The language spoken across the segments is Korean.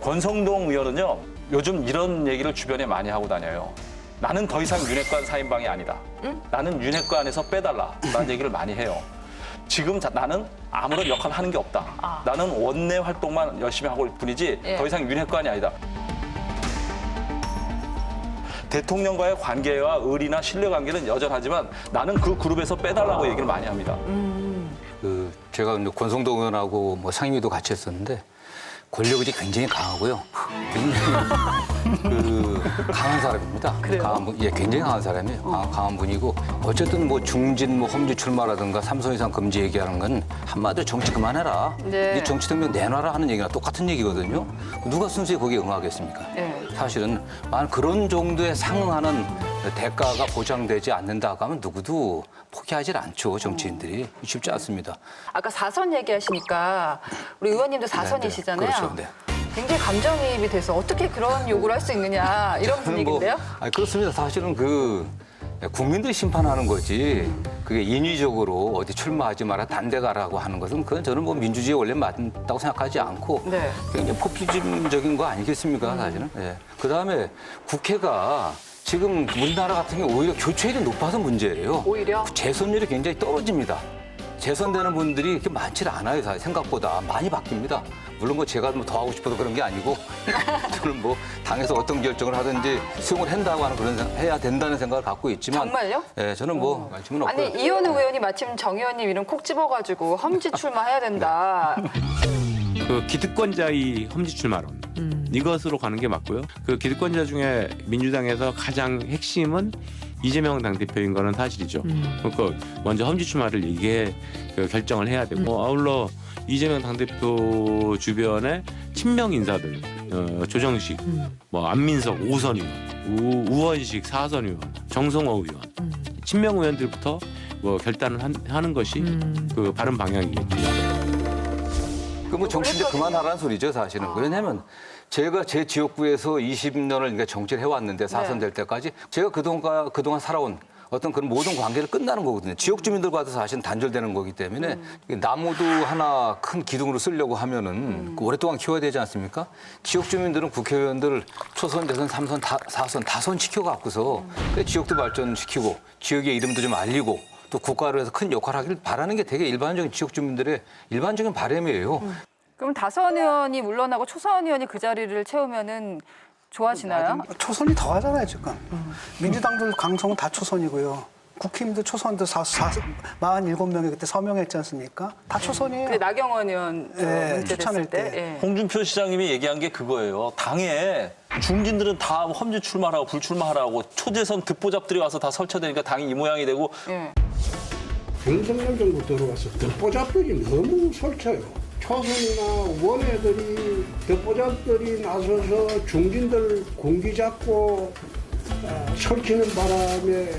권성동 의원은요, 요즘 이런 얘기를 주변에 많이 하고 다녀요. 나는 더 이상 윤핵관 4인방이 아니다. 응? 나는 윤핵관에서 빼달라. 라는 얘기를 많이 해요. 지금 나는 아무런 역할을 하는 게 없다. 나는 원내 활동만 열심히 하고 있을 뿐이지 더 이상 윤핵관이 아니다. 대통령과의 관계와 의리나 신뢰관계는 여전하지만 나는 그 그룹에서 빼달라고 얘기를 많이 합니다. 제가 권성동 의원하고 뭐 상임위도 같이 했었는데 권력의지 굉장히 강하고요. 굉장히 강한 사람입니다. 강한 분, 굉장히 강한 사람이에요. 강한 분이고 어쨌든 뭐 중진, 뭐 험지 출마라든가 3선 이상 금지 얘기하는 건 한마디로 정치 그만해라. 네 정치 능력 내놔라 하는 얘기나 똑같은 얘기거든요. 누가 순수히 거기에 응하겠습니까? 네. 사실은 만약 그런 정도에 상응하는 대가가 보장되지 않는다고 하면 누구도 포기하지 않죠. 정치인들이. 쉽지 않습니다. 아까 4선 얘기하시니까 우리 의원님도 4선이시잖아요. 그렇죠. 네. 굉장히 감정이입이 돼서 어떻게 그런 요구를 할 수 있느냐 이런 분위기인데요. 그렇습니다. 사실은 국민들이 심판하는 거지. 그게 인위적으로 어디 출마하지 마라, 딴 데 가라고 하는 것은 그건 저는 뭐 민주주의에 원래 맞다고 생각하지 않고 굉장히 포퓰리즘적인 거 아니겠습니까, 사실은. 네. 그다음에 국회가 지금 우리나라 같은 경우 오히려 교체율이 높아서 문제예요. 오히려? 재선율이 굉장히 떨어집니다. 재선되는 분들이 그렇게 많지 않아요. 생각보다 많이 바뀝니다. 물론 뭐 제가 뭐 더 하고 싶어서 그런 게 아니고 저는 뭐 당에서 어떤 결정을 하든지 수용을 한다고 하는 해야 된다는 생각을 갖고 있지만 정말요? 네, 저는 뭐 관심은 없고요. 아니 이현우 의원이 마침 정 의원님 이름 콕 집어가지고 험지 출마해야 된다. 그 기득권자의 험지 출마론 이것으로 가는 게 맞고요. 그 기득권자 중에 민주당에서 가장 핵심은 이재명 당대표인 거는 사실이죠. 그러니까 먼저 험지 출마를 결정을 해야 되고 아울러 이재명 당대표 주변에 친명 인사들 조정식, 뭐 안민석 5선 의원, 우원식 4선 의원, 정성호 의원 친명 의원들부터 뭐 결단을 하는 것이 그 바른 방향이겠죠. 뭐 정치 이제 그만하라는 소리죠, 사실은. 왜냐하면 제가 제 지역구에서 20년을 그러니까 정치를 해왔는데 4선 될 때까지 제가 그동안 살아온 어떤 그런 모든 관계를 끝나는 거거든요. 지역 주민들과도 사실은 단절되는 거기 때문에 나무도 하나 큰 기둥으로 쓰려고 하면은 오랫동안 키워야 되지 않습니까? 지역 주민들은 국회의원들 초선, 대선, 3선, 4선, 다선 시켜갖고서 지역도 발전시키고 지역의 이름도 좀 알리고 또 국가를 해서 큰 역할을 하길 바라는 게 되게 일반적인 지역 주민들의 일반적인 바람이에요. 그럼 다선 의원이 물러나고 초선 의원이 그 자리를 채우면은 좋아지나요? 초선이 더 하잖아요, 지금. 민주당들 강성은 다 초선이고요. 국힘도 초선도 47명이 그때 서명했지 않습니까? 다 초선이에요. 근데 나경원 의원 추천할 때. 홍준표 시장님이 얘기한 게 그거예요. 당에 중진들은 다 험지 출마하라고 불출마하라고 초재선 듣보잡들이 와서 다 설쳐대니까 당이 이 모양이 되고 윤석열 정부 들어와서 듣보잡들이 너무 설쳐요. 초선이나 원외들이 듣보잡들이 나서서 중진들 공기 잡고 설치는 바람에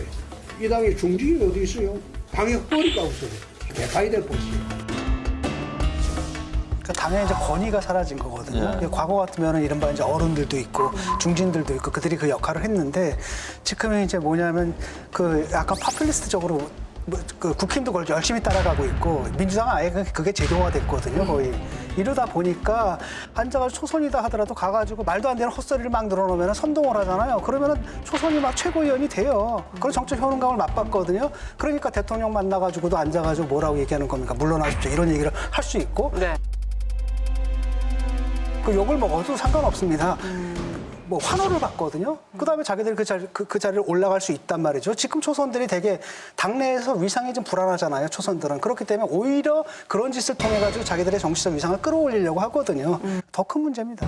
이 당에 중진이 어디 있어요? 방역벌이가 없어요. 개파이 될 뻔했어요. 그러니까 당에 이제 권위가 사라진 거거든요. 과거 같으면 이른바 이제 어른들도 있고 중진들도 있고 그들이 그 역할을 했는데 지금은 이제 뭐냐면 그 약간 파퓰리스트적으로 그 국힘도 그걸 열심히 따라가고 있고 민주당은 아예 그게 제도화됐거든요, 거의. 이러다 보니까 한자가 초선이다 하더라도 가가지고 말도 안 되는 헛소리를 막 늘어놓으면 선동을 하잖아요. 그러면은 초선이 막 최고위원이 돼요. 그런 정책 효능감을 맛봤거든요. 그러니까 대통령 만나가지고도 앉아가지고 뭐라고 얘기하는 겁니까? 물러나십시오. 이런 얘기를 할 수 있고. 그 욕을 먹어도 상관없습니다. 뭐 환호를 받거든요. 그다음에 자기들이 그 자리를 올라갈 수 있단 말이죠. 지금 초선들이 되게 당내에서 위상이 좀 불안하잖아요. 초선들은. 그렇기 때문에 오히려 그런 짓을 통해 가지고 자기들의 정치적 위상을 끌어올리려고 하거든요. 더 큰 문제입니다.